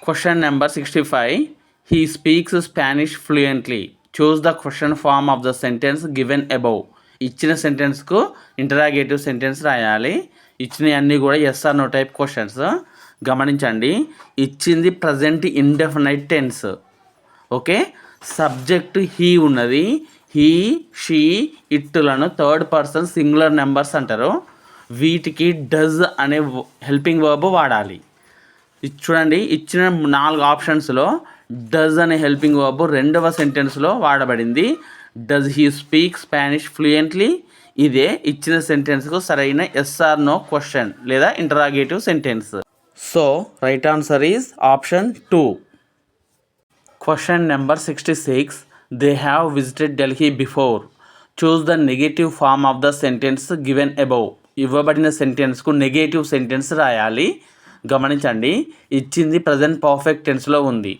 Question number 65. He speaks Spanish fluently. Choose the question form of the sentence given above. ఇచ్చిన సెంటెన్స్కు interrogative sentence రాయాలి. ఇచ్చినవి అన్నీ కూడా yes or no type questions. గమనించండి, ఇచ్చింది present indefinite tense. Okay, subject he ఉన్నది. He, she, ఇట్టులను third person singular numbers అంటారు. వీటికి డజ్ అనే హెల్పింగ్ వర్బ్ వాడాలి. చూడండి, ఇచ్చిన 4 ఆప్షన్స్లో డజ్ అనే హెల్పింగ్ వర్బ్ రెండవ సెంటెన్స్లో వాడబడింది. Does he speak Spanish fluently. ఇదే ఇచ్చిన సెంటెన్స్కు సరైన ఎస్ ఆర్ నో క్వశ్చన్ లేదా interrogative sentence. So right answer is option 2. Question number 66. They have visited Delhi before. Choose the negative form of the sentence given above. ఇవ్వబడిన సెంటెన్స్కు negative sentence రాయాలి. గమనించండి, ఇచ్చింది ప్రజెంట్ పర్ఫెక్ట్ టెన్స్లో ఉంది.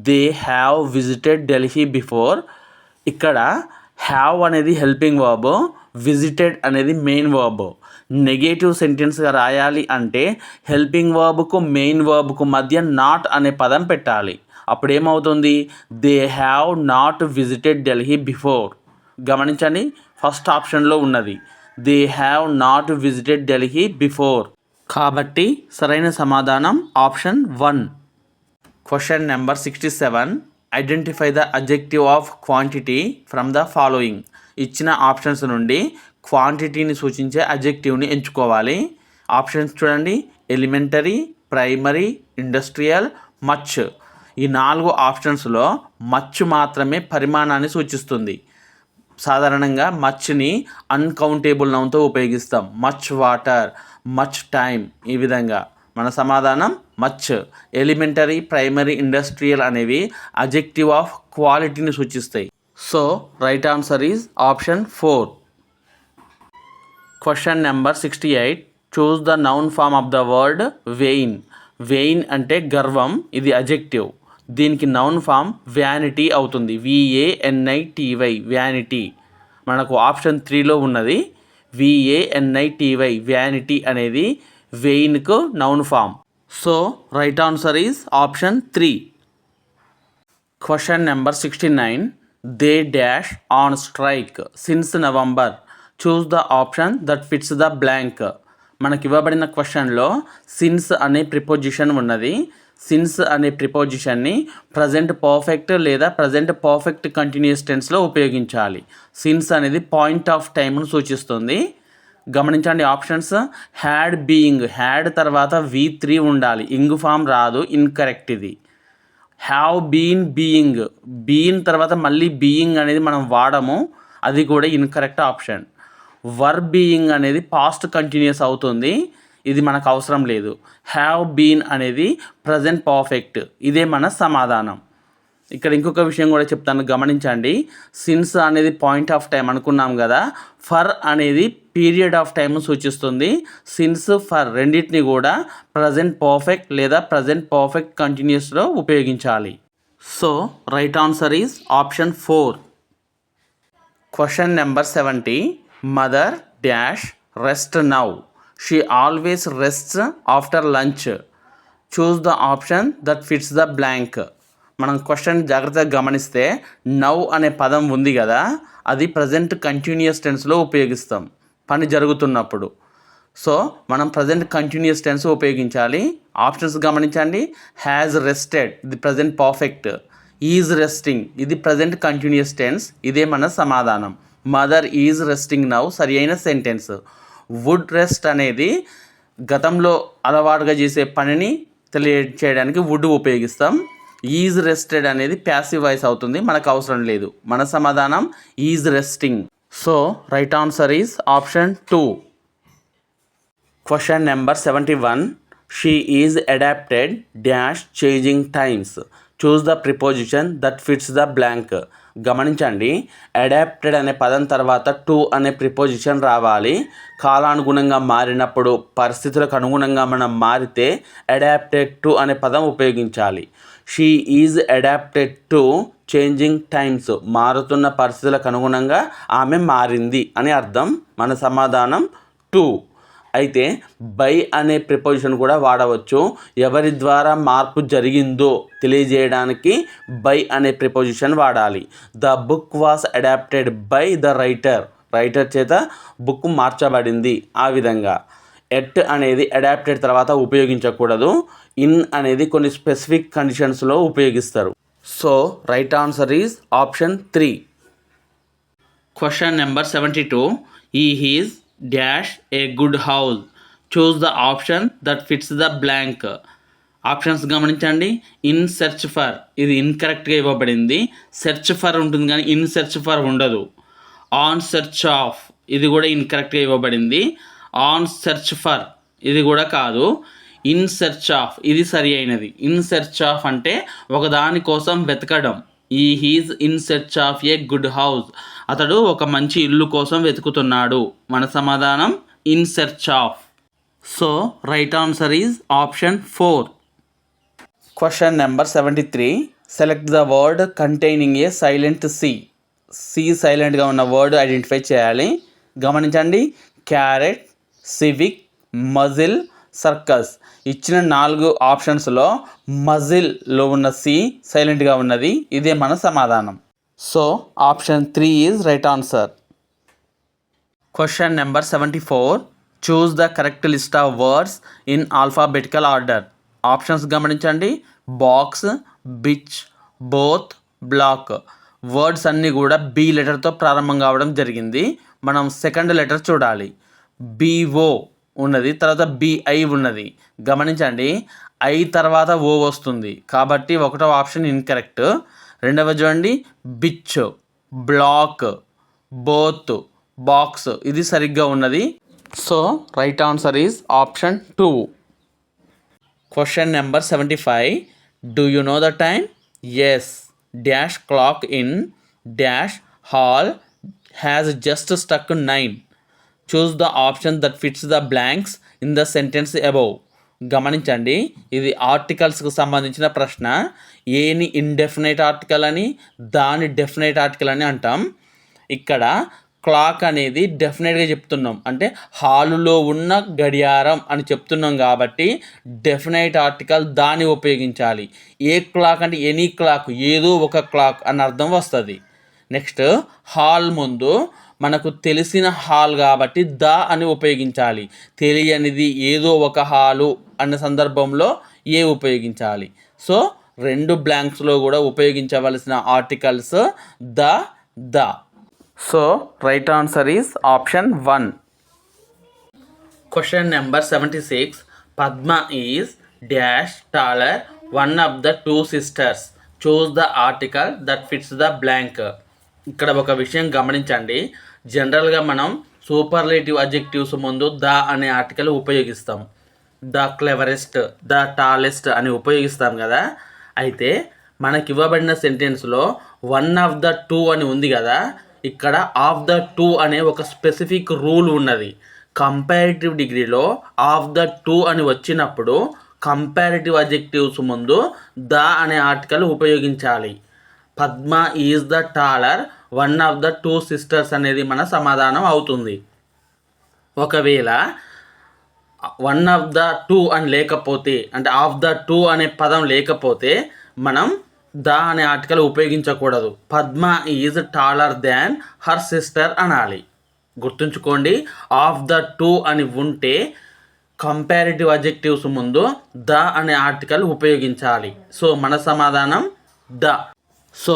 They have visited Delhi before. ఇక్కడ have అనేది helping verb, visited అనేది main verb. Negative సెంటెన్స్గా రాయాలి అంటే హెల్పింగ్ వర్బ్కు మెయిన్ వర్బ్కు మధ్య నాట్ అనే పదం పెట్టాలి. అప్పుడు ఏమవుతుంది? They have not visited Delhi before. గమనించండి, ఫస్ట్ ఆప్షన్లో ఉన్నది they have not visited Delhi before. కాబట్టి సరైన సమాధానం option 1. Question number 67. Identify the adjective of quantity from the following. ఇచ్చిన ఆప్షన్స్ నుండి క్వాంటిటీని సూచించే అడ్జెక్టివ్ని ఎంచుకోవాలి. ఆప్షన్స్ చూడండి: ఎలిమెంటరీ, ప్రైమరీ, ఇండస్ట్రియల్, మచ్. ఈ 4 ఆప్షన్స్లో మచ్ మాత్రమే పరిమాణాన్ని సూచిస్తుంది. సాధారణంగా మచ్ని అన్కౌంటేబుల్ నౌన్తో ఉపయోగిస్తాం. Much water, much time. ఈ విధంగా మన సమాధానం మచ్. ఎలిమెంటరీ, ప్రైమరీ, ఇండస్ట్రియల్ అనేవి అడ్జెక్టివ్ ఆఫ్ క్వాలిటీని సూచిస్తాయి. So right answer is option 4. Question number 68. Choose the noun form of the word vain. Vain అంటే గర్వం. ఇది అడ్జెక్టివ్. దీనికి నౌన్ ఫామ్ వ్యానిటీ అవుతుంది. VANITY, vanity. మనకు ఆప్షన్ 3లో ఉన్నది VANITY, వ్యానిటీ అనేది వెయిన్కు noun form. So right answer is option 3. Question number 69. They dash on strike since November. Choose the option that fits the blank. మనకి ఇవ్వబడిన క్వశ్చన్లో సిన్స్ అనే ప్రిపోజిషన్ ఉన్నది. సిన్స్ అనే ప్రిపోజిషన్ని ప్రజెంట్ పర్ఫెక్ట్ లేదా ప్రజెంట్ పర్ఫెక్ట్ కంటిన్యూస్ టెన్స్లో ఉపయోగించాలి. సిన్స్ అనేది point of టైంను సూచిస్తుంది. గమనించండి ఆప్షన్స్: హ్యాడ్, బీయింగ్. హ్యాడ్ తర్వాత V3 ఉండాలి, ఇంగ్ ఫామ్ రాదు, ఇన్కరెక్ట్ ఇది. Have been, being. బీన్ తర్వాత మళ్ళీ బీయింగ్ అనేది మనం వాడము, అది కూడా ఇన్కరెక్ట్ ఆప్షన్. వర్ బీయింగ్ అనేది పాస్ట్ కంటిన్యూస్ అవుతుంది, ఇది మనకు అవసరం లేదు. హ్యావ్ బీన్ అనేది ప్రజెంట్ పర్ఫెక్ట్, ఇదే మన సమాధానం. ఇక్కడ ఇంకొక విషయం కూడా చెప్తాను, గమనించండి. సిన్స్ అనేది పాయింట్ ఆఫ్ టైం అనుకున్నాం కదా. ఫర్ అనేది పీరియడ్ ఆఫ్ టైంను సూచిస్తుంది. సిన్స్, ఫర్ రెండింటిని కూడా ప్రజెంట్ పర్ఫెక్ట్ లేదా ప్రజెంట్ పర్ఫెక్ట్ కంటిన్యూస్లో ఉపయోగించాలి. So right answer is option 4. Question number 70. Mother dash rest now. She always rests after lunch. Choose the option that fits the blank. మనం question జాగ్రత్తగా గమనిస్తే now అనే పదం ఉంది కదా, అది ప్రజెంట్ కంటిన్యూస్ టెన్స్లో ఉపయోగిస్తాం పని జరుగుతున్నప్పుడు. సో మనం ప్రజెంట్ కంటిన్యూస్ టెన్స్ ఉపయోగించాలి. ఆప్షన్స్ గమనించండి. హ్యాజ్ రెస్టెడ్, ఇది ప్రజెంట్ పర్ఫెక్ట్. ఈజ్ రెస్టింగ్, ఇది ప్రజెంట్ కంటిన్యూస్ టెన్స్, ఇదే మన సమాధానం. మదర్ ఈజ్ రెస్టింగ్ నౌ సరి అయిన సెంటెన్స్. వుడ్ రెస్ట్ అనేది గతంలో అలవాటుగా చేసే పనిని తెలియచేయడానికి వుడ్ ఉపయోగిస్తాం. ఈజ్ రెస్టెడ్ అనేది ప్యాసివ్ వాయిస్ అవుతుంది, మనకు అవసరం లేదు. మన సమాధానం is resting. So right answer is option 2. Question number 71. She is adapted dash changing times. Choose the preposition that fits the blank. గమనించండి, అడాప్టెడ్ అనే పదం తర్వాత టు అనే ప్రిపోజిషన్ రావాలి. కాలానుగుణంగా మారినప్పుడు, పరిస్థితులకు అనుగుణంగా మనం మారితే అడాప్టెడ్ టు అనే పదం ఉపయోగించాలి. She is adapted to changing times. మారుతున్న పరిస్థితులకు అనుగుణంగా ఆమె మారింది అని అర్థం. మన సమాధానం 2. అయితే బై అనే ప్రిపోజిషన్ కూడా వాడవచ్చు. ఎవరి ద్వారా మార్పు జరిగిందో తెలియజేయడానికి బై అనే ప్రిపోజిషన్ వాడాలి. The book was adapted by the writer చేత బుక్ మార్చబడింది. ఆ విధంగా ఎట్ అనేది అడాప్టెడ్ తర్వాత ఉపయోగించకూడదు. ఇన్ అనేది కొన్ని స్పెసిఫిక్ కండిషన్స్లో ఉపయోగిస్తారు. So right answer is option 3. Question number 72. He is dash a good house. Choose the option that fits the blank. Options గమనించండి. ఇన్ సెర్చ్ ఫర్ ఇది ఇన్కరెక్ట్గా ఇవ్వబడింది. సెర్చ్ ఫర్ ఉంటుంది కానీ ఇన్ సెర్చ్ ఫర్ ఉండదు. ఆన్ సెర్చ్ ఆఫ్ ఇది కూడా ఇన్కరెక్ట్గా ఇవ్వబడింది. On search for ఇది కూడా కాదు. ఇన్ సెర్చ్ ఆఫ్ ఇది సరి అయినది. ఇన్ సెర్చ్ ఆఫ్ అంటే ఒకదాని కోసం వెతకడం. He's in search of a good house. అతడు ఒక మంచి ఇల్లు కోసం వెతుకుతున్నాడు. మన సమాధానం in search of. So right answer is option 4. Question number 73. Select the word containing a silent C. C సైలెంట్గా ఉన్న వర్డ్ ఐడెంటిఫై చేయాలి. గమనించండి. Carrot, civic, muscle, circus. ఇచ్చిన 4 ఆప్షన్స్లో మజిల్లో ఉన్న సి సైలెంట్గా ఉన్నది. ఇదే మన సమాధానం. So option 3 is right answer. Question number 74. Choose the correct list of words in alphabetical order. Options గమనించండి. Box, beach, both, black. Words అన్నీ కూడా బి లెటర్తో ప్రారంభం కావడం జరిగింది. మనం సెకండ్ లెటర్ చూడాలి. బిఓ ఉన్నది, తర్వాత బిఐ ఉన్నది. గమనించండి. ఐ తర్వాత ఓ వస్తుంది కాబట్టి 1వ ఆప్షన్ ఇన్కరెక్ట్. రెండవ చూడండి. బిచ్, బ్లాక్, బోత్, బాక్స్ ఇది సరిగ్గా ఉన్నది. So right answer is option 2. Question number 75. Do you know the time? Yes dash clock in dash hall has just stuck 9. Choose the option that fits the blanks in the sentence above. గమనించండి. ఇది ఆర్టికల్స్కు సంబంధించిన ప్రశ్న. ఏని indefinite article అని, దాని definite article అని అంటాం. ఇక్కడ క్లాక్ అనేది డెఫినెట్గా చెప్తున్నాం, అంటే హాలులో ఉన్న గడియారం అని చెప్తున్నాం కాబట్టి డెఫినైట్ ఆర్టికల్ దాన్ని ఉపయోగించాలి. ఏ క్లాక్ అంటే ఎనీ క్లాక్, ఏదో ఒక క్లాక్ అని అర్థం వస్తుంది. నెక్స్ట్ హాల్ ముందు మనకు తెలిసిన హాల్ కాబట్టి ద అని ఉపయోగించాలి. తెలియనిది ఏదో ఒక హాలు అన్న సందర్భంలో ఏ ఉపయోగించాలి. సో 2 బ్లాంక్స్లో కూడా ఉపయోగించవలసిన articles the. So right answer is option 1. Question number 76. Padma is dash taller one of the 2 sisters. Choose the article that fits the blank. ఇక్కడ ఒక విషయం గమనించండి. జనరల్గా మనం సూపర్లేటివ్ అడ్జెక్టివ్స్ ముందు ద అనే ఆర్టికల్ ఉపయోగిస్తాం. ద క్లెవరెస్ట్, ద టాలెస్ట్ అని ఉపయోగిస్తాం కదా. అయితే మనకి ఇవ్వబడిన సెంటెన్స్లో 1 ఆఫ్ ద 2 అని ఉంది కదా. ఇక్కడ ఆఫ్ ద 2 అనే ఒక స్పెసిఫిక్ రూల్ ఉన్నది. కంపారిటివ్ డిగ్రీలో ఆఫ్ ద 2 అని వచ్చినప్పుడు కంపారిటివ్ అడ్జెక్టివ్స్ ముందు ద అనే ఆర్టికల్ ఉపయోగించాలి. Padma is the taller one of the 2 sisters అనేది మన సమాధానం అవుతుంది. ఒకవేళ 1 ఆఫ్ ద 2 అని లేకపోతే, అంటే ఆఫ్ ద 2 అనే పదం లేకపోతే మనం ద అనే ఆర్టికల్ ఉపయోగించకూడదు. Padma is taller than her sister అనాలి. గుర్తుంచుకోండి. ఆఫ్ ద 2 అని ఉంటే కంపారిటివ్ అడ్జెక్టివ్స్ ముందు ద అనే ఆర్టికల్ ఉపయోగించాలి. సో మన సమాధానం the. So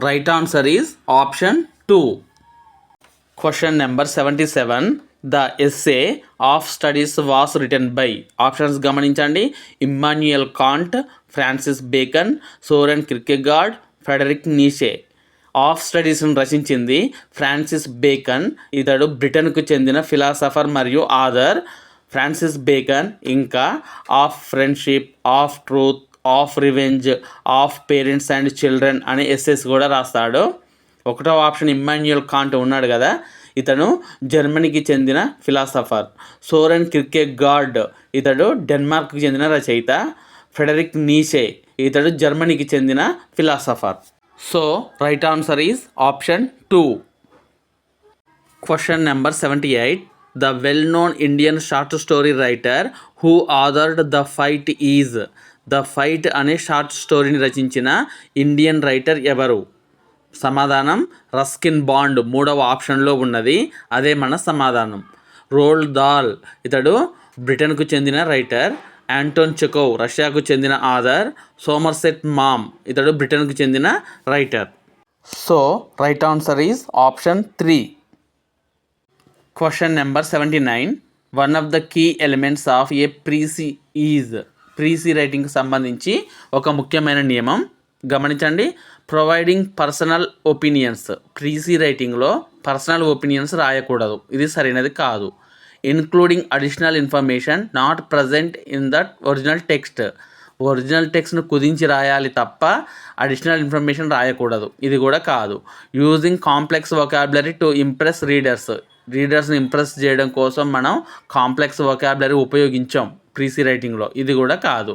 right answer is option 2. Question number 77. The essay of studies was written by. Options గమనించండి. Immanuel Kant, Francis Bacon, Soren Kierkegaard, Friedrich Nietzsche. Of స్టడీస్ను రచించింది ఫ్రాన్సిస్ బేకన్. ఇతడు బ్రిటన్కు చెందిన ఫిలాసఫర్ మరియు ఆథర్. ఫ్రాన్సిస్ బేకన్ ఇంకా of friendship, of truth, of revenge, of parents and children అనే essays కూడా రాస్తాడు. 1వ ఆప్షన్ ఇమ్మాన్యుయల్ కాంట్ ఉన్నాడు కదా, ఇతను జర్మనీకి చెందిన ఫిలాసఫర్. సోరెన్ కిర్కెగార్డ్ ఇతడు డెన్మార్క్కి చెందిన రచయిత. ఫ్రెడరిక్ నీషే ఇతడు జర్మనీకి చెందిన philosopher. So right answer is option 2. Question number 78. The well known Indian short story writer who authored the fight is. The fight అనే షార్ట్ స్టోరీని రచించిన ఇండియన్ రైటర్ ఎవరు? సమాధానం రస్కిన్ బాండ్, మూడవ ఆప్షన్లో ఉన్నది. అదే మన సమాధానం. రోల్డ్ దాల్ ఇతడు బ్రిటన్కు చెందిన రైటర్. యాంటోన్ చెకోవ్ రష్యాకు చెందిన ఆథర్. సోమర్సెట్ మామ్ ఇతడు బ్రిటన్కు చెందిన writer. So right answer is option 3. Question number 79. One of the key elements of a precis is. Precis రైటింగ్కి సంబంధించి ఒక ముఖ్యమైన నియమం గమనించండి. Providing personal opinions. ప్రీసీ రైటింగ్లో పర్సనల్ ఒపీనియన్స్ రాయకూడదు, ఇది సరైనది కాదు. Including additional information not present in that original text. Original టెక్స్ట్ను కుదించి రాయాలి తప్ప అడిషనల్ ఇన్ఫర్మేషన్ రాయకూడదు, ఇది కూడా కాదు. Using complex vocabulary to impress రీడర్స్ని ఇంప్రెస్ చేయడం కోసం మనం కాంప్లెక్స్ వొకాబులరీ ఉపయోగించాం ప్రీసీ రైటింగ్లో, ఇది కూడా కాదు.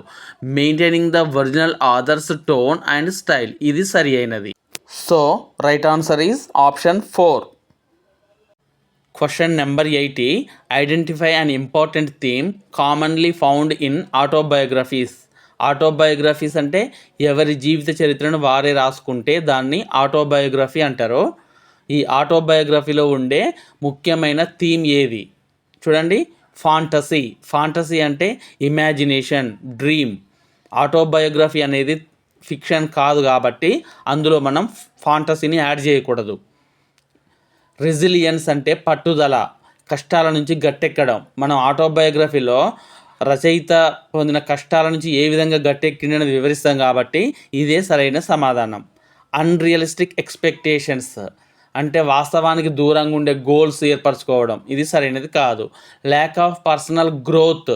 Maintaining the original authors tone and style, ఇది సరి అయినది. So right answer is option 4. Question number 80. Identify an important theme commonly found in autobiographies. Autobiographies అంటే ఎవరి జీవిత చరిత్రను వారే రాసుకుంటే దాన్ని ఆటోబయోగ్రఫీ అంటారు. ఈ ఆటోబయోగ్రఫీలో ఉండే ముఖ్యమైన థీమ్ ఏది? చూడండి, ఫాంటసీ అంటే ఇమాజినేషన్, డ్రీమ్. ఆటోబయోగ్రఫీ అనేది ఫిక్షన్ కాదు కాబట్టి అందులో మనం ఫాంటసీని యాడ్ చేయకూడదు. రెసిలియన్స్ అంటే పట్టుదల, కష్టాల నుంచి గట్టెక్కడం. మనం ఆటోబయోగ్రఫీలో రచయిత పొందిన కష్టాల నుంచి ఏ విధంగా గట్టెక్కిండనేది వివరిస్తాం కాబట్టి ఇదే సరైన సమాధానం. అన్రియలిస్టిక్ ఎక్స్పెక్టేషన్స్ అంటే వాస్తవానికి దూరంగా ఉండే గోల్స్ ఏర్పరచుకోవడం, ఇది సరైనది కాదు. Lack of personal growth.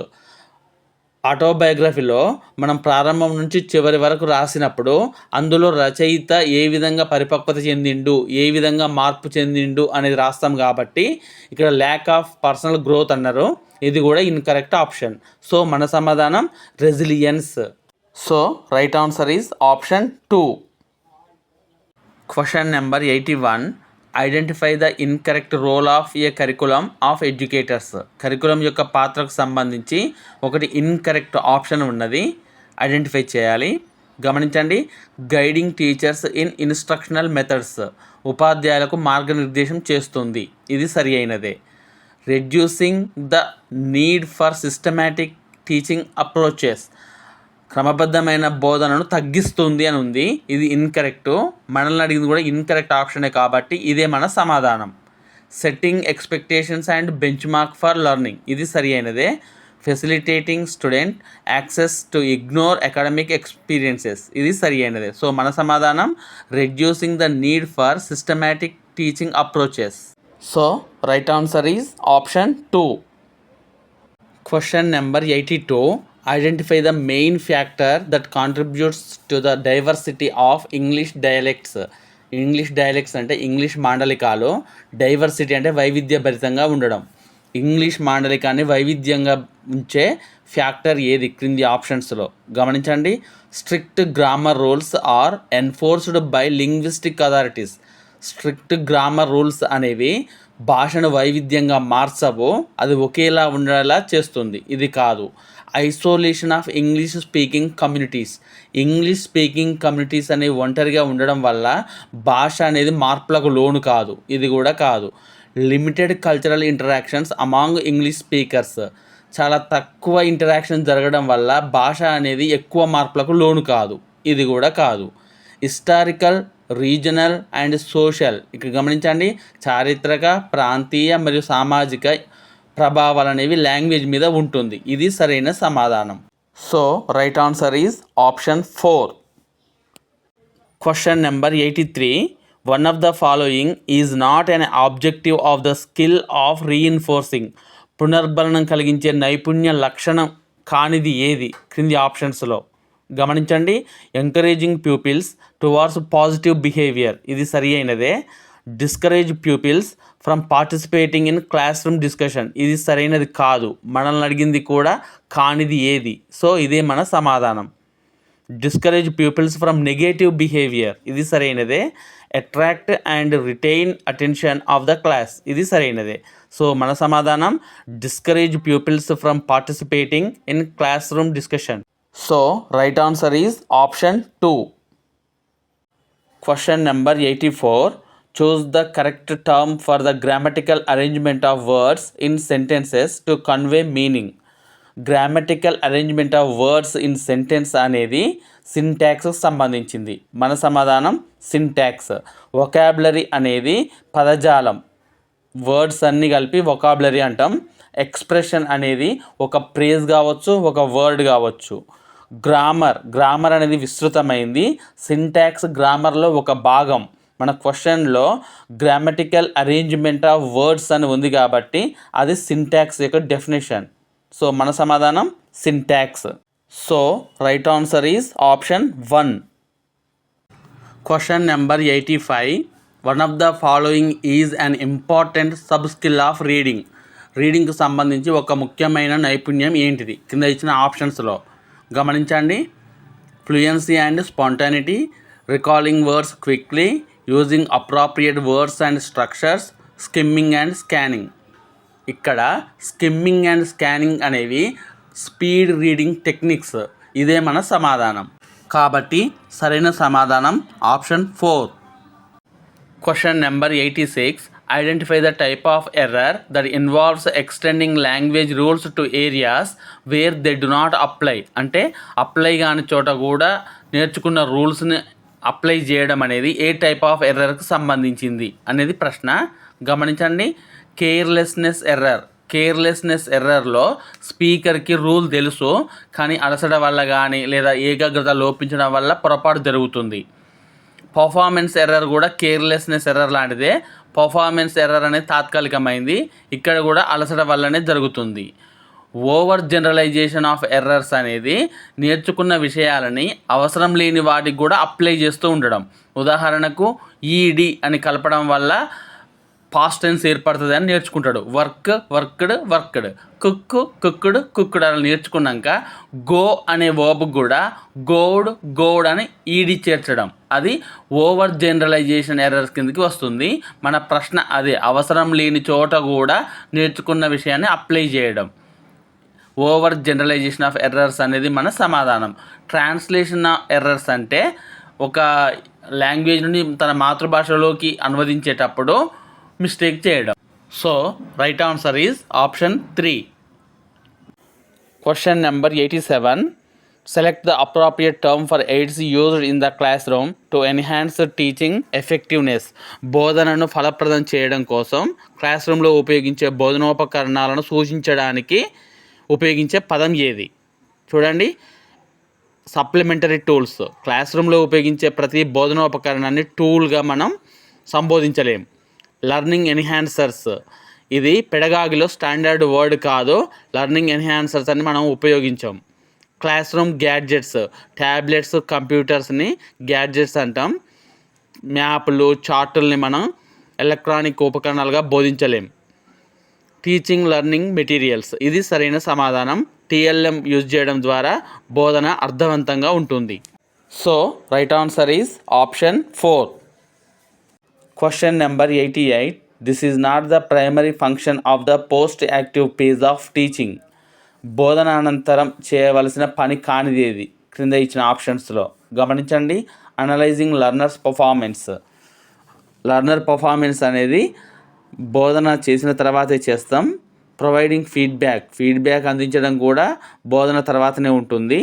ఆటోబయోగ్రఫీలో మనం ప్రారంభం నుంచి చివరి వరకు రాసినప్పుడు అందులో రచయిత ఏ విధంగా పరిపక్వత చెందిండు, ఏ విధంగా మార్పు చెందిండు అనేది రాస్తాం కాబట్టి ఇక్కడ ల్యాక్ ఆఫ్ పర్సనల్ గ్రోత్ అన్నారు, ఇది కూడా ఇన్కరెక్ట్ ఆప్షన్. సో మన సమాధానం resilience. So right answer is option 2. Question number 81. Identify the incorrect role of a curriculum of educators. Curriculum యొక్క పాత్రకు సంబంధించి ఒకటి ఇన్కరెక్ట్ ఆప్షన్ ఉన్నది, ఐడెంటిఫై చేయాలి. గమనించండి. Guiding teachers in instructional methods. ఉపాధ్యాయులకు మార్గనిర్దేశం చేస్తుంది, ఇది సరి అయినదే. Reducing the need for systematic teaching approaches. క్రమబద్ధమైన బోధనను తగ్గిస్తుంది అని ఉంది, ఇది ఇన్కరెక్ట్. మనల్ని అడిగింది కూడా ఇన్కరెక్ట్ ఆప్షనే కాబట్టి ఇదే మన సమాధానం. Setting expectations and benchmark for learning, ఇది సరి అయినదే. Facilitating student access to ignore academic experiences, ఇది సరి అయినదే. సో మన సమాధానం reducing the need for systematic teaching approaches. So right answer is option 2. Question number 82. Identify the main factor that contributes to the diversity of English dialects. English dialects అంటే English మాండలికాలు, diversity అంటే వైవిధ్యభరితంగా ఉండడం. English మాండలికాన్ని వైవిధ్యంగా ఉంచే factor ఏది క్రింది ఆప్షన్స్లో? గమనించండి. Strict grammar rules are enforced by linguistic authorities. Strict grammar rules అనేవి భాషను వైవిధ్యంగా మార్చవు, అది ఒకేలా ఉండేలా చేస్తుంది, ఇది కాదు. Isolation of English speaking communities. English speaking communities అనేవి ఒంటరిగా ఉండడం వల్ల భాష అనేది మార్పులకు లోను కాదు, ఇది కూడా కాదు. Limited cultural interactions among English speakers. చాలా తక్కువ ఇంటరాక్షన్ జరగడం వల్ల భాష అనేది ఎక్కువ మార్పులకు లోను కాదు, ఇది కూడా కాదు. Historical, regional and social. ఇక్కడ గమనించండి, చారిత్రక, ప్రాంతీయ మరియు సామాజిక ప్రభావాలు అనేవి లాంగ్వేజ్ మీద ఉంటుంది, ఇది సరైన సమాధానం. So right answer is option 4. Question number 83. One of the following is not an objective of the skill of reinforcing. పునర్బలనం కలిగించే నైపుణ్య లక్షణం కానిది ఏది క్రింది ఆప్షన్స్లో? గమనించండి. Encouraging pupils towards positive behaviour, ఇది సరి అయినదే. Discourage pupils from participating in classroom discussion, ఇది సరైనది కాదు. మనల్ని అడిగింది కూడా కానిది ఏది? సో ఇదే మన సమాధానం. Discourage peoples from negative behaviour, ఇది సరైనదే. Attract and retain attention of the class, ఇది సరైనదే. సో మన సమాధానం discourage peoples from participating in classroom discussion. So right answer is option 2. Question number 84. Choose the correct term for the grammatical arrangement of words in sentences to convey meaning. Grammatical arrangement of words in sentence అనేది సింటాక్స్కి సంబంధించింది. మన సమాధానం syntax. Vocabulary అనేది పదజాలం, words అన్నీ కలిపి vocabulary అంటాం. Expression అనేది ఒక ఫ్రేజ్ కావచ్చు, ఒక వర్డ్ కావచ్చు. గ్రామర్ అనేది విస్తృతమైంది. సింటాక్స్ గ్రామర్లో ఒక భాగం. మన క్వశ్చన్లో గ్రామటికల్ అరేంజ్మెంట్ ఆఫ్ వర్డ్స్ అని ఉంది కాబట్టి అది సింటాక్స్ యొక్క డెఫినేషన్. సో మన సమాధానం syntax. So right answer is option 1. Question number 85. One of the following is an important sub skill of reading. రీడింగ్కి సంబంధించి ఒక ముఖ్యమైన నైపుణ్యం ఏంటిది? కింద ఇచ్చిన ఆప్షన్స్లో గమనించండి. Fluency and spontaneity, recalling words quickly, using appropriate words and structures, skimming and scanning. ఇక్కడ స్కిమ్మింగ్ అండ్ స్కానింగ్ అనేవి స్పీడ్ రీడింగ్ టెక్నిక్స్. ఇదే మన సమాధానం. కాబట్టి సరైన సమాధానం option 4. Question number 86. Identify the type of error that involves extending language rules to areas where they do not apply. అంటే apply కాని చోట కూడా నేర్చుకున్న రూల్స్ని అప్లై చేయడం అనేది ఏ టైప్ ఆఫ్ ఎర్రర్కి సంబంధించింది అనేది ప్రశ్న. గమనించండి. కేర్లెస్నెస్ ఎర్రర్లో స్పీకర్కి రూల్ తెలుసు, కానీ అలసట వల్ల కానీ లేదా ఏకాగ్రత లోపించడం వల్ల పొరపాటు జరుగుతుంది. పర్ఫార్మెన్స్ ఎర్రర్ కూడా కేర్లెస్నెస్ ఎర్రర్ లాంటిదే. పర్ఫార్మెన్స్ ఎర్రర్ అనేది తాత్కాలికమైంది, ఇక్కడ కూడా అలసట వల్లనే జరుగుతుంది. ఓవర్ జనరలైజేషన్ ఆఫ్ ఎర్రర్స్ అనేది నేర్చుకున్న విషయాలని అవసరం లేని వాటికి కూడా అప్లై చేస్తూ ఉండడం. ఉదాహరణకు ఈడి అని కలపడం వల్ల పాస్ట్ టెన్స్ ఏర్పడుతుంది అని నేర్చుకుంటాడు. వర్క్డ్, కుక్కుడ్ అని నేర్చుకున్నాక గో అనే వర్బ్ కూడా గోడ్ అని ఈడి చేర్చడం, అది ఓవర్ జనరలైజేషన్ ఎర్రర్స్ కిందకి వస్తుంది. మన ప్రశ్న అదే, అవసరం లేని చోట కూడా నేర్చుకున్న విషయాన్ని అప్లై చేయడం. ఓవర్ జనరలైజేషన్ ఆఫ్ ఎర్రర్స్ అనేది మన సమాధానం. ట్రాన్స్లేషన్ ఆఫ్ ఎర్రర్స్ అంటే ఒక లాంగ్వేజ్ నుండి తన మాతృభాషలోకి అనువదించేటప్పుడు మిస్టేక్ చేయడం. So right answer is option 3. Question number 87. Select the appropriate term for AIDS used in the class room to enhance teaching effectiveness. బోధనను ఫలప్రదం చేయడం కోసం క్లాస్ రూమ్లో ఉపయోగించే బోధనోపకరణాలను సూచించడానికి ఉపయోగించే పదం ఏది? చూడండి. Supplementary tools. క్లాస్ రూమ్లో ఉపయోగించే ప్రతి బోధనోపకరణాన్ని టూల్గా మనం సంబోధించలేం. లర్నింగ్ ఎన్హాన్సర్స్, ఇది పెడగాగిలో స్టాండర్డ్ వర్డ్ కాదు. లర్నింగ్ ఎన్హాన్సర్స్ అని మనం ఉపయోగించాం. క్లాస్ రూమ్ గ్యాడ్జెట్స్, ట్యాబ్లెట్స్, కంప్యూటర్స్ని గ్యాడ్జెట్స్ అంటాం. మ్యాప్లు, చార్టుల్ని మనం ఎలక్ట్రానిక్ ఉపకరణాలుగా బోధించలేం. టీచింగ్ లెర్నింగ్ మెటీరియల్స్, ఇది సరైన సమాధానం. టీఎల్ఎం యూజ్ చేయడం ద్వారా బోధన అర్థవంతంగా ఉంటుంది. So right answer is option 4. Question number 88. This is not the primary function of the post active phase of teaching. బోధన అనంతరం చేయవలసిన పని కానిది ఏది? క్రింద ఇచ్చిన ఆప్షన్స్లో గమనించండి. Analysing learners performance. Learner performance అనేది బోధన చేసిన తర్వాతే చేస్తాం. ప్రొవైడింగ్ ఫీడ్బ్యాక్ అందించడం కూడా బోధన తర్వాతనే ఉంటుంది.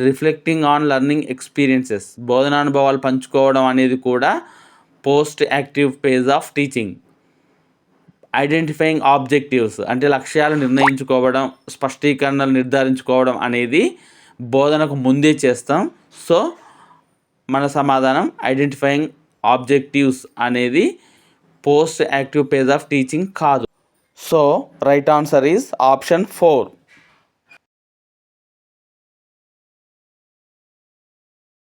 రిఫ్లెక్టింగ్ ఆన్ లెర్నింగ్ ఎక్స్పీరియన్సెస్, బోధనానుభవాలు పంచుకోవడం అనేది కూడా post active phase of teaching. Identifying objectives అంటే లక్ష్యాలు నిర్ణయించుకోవడం, స్పష్టీకరణలు నిర్ధారించుకోవడం అనేది బోధనకు ముందే చేస్తాం. సో మన సమాధానం ఐడెంటిఫైయింగ్ ఆబ్జెక్టివ్స్ అనేది post active phase of teaching కాదు. So right answer is option 4.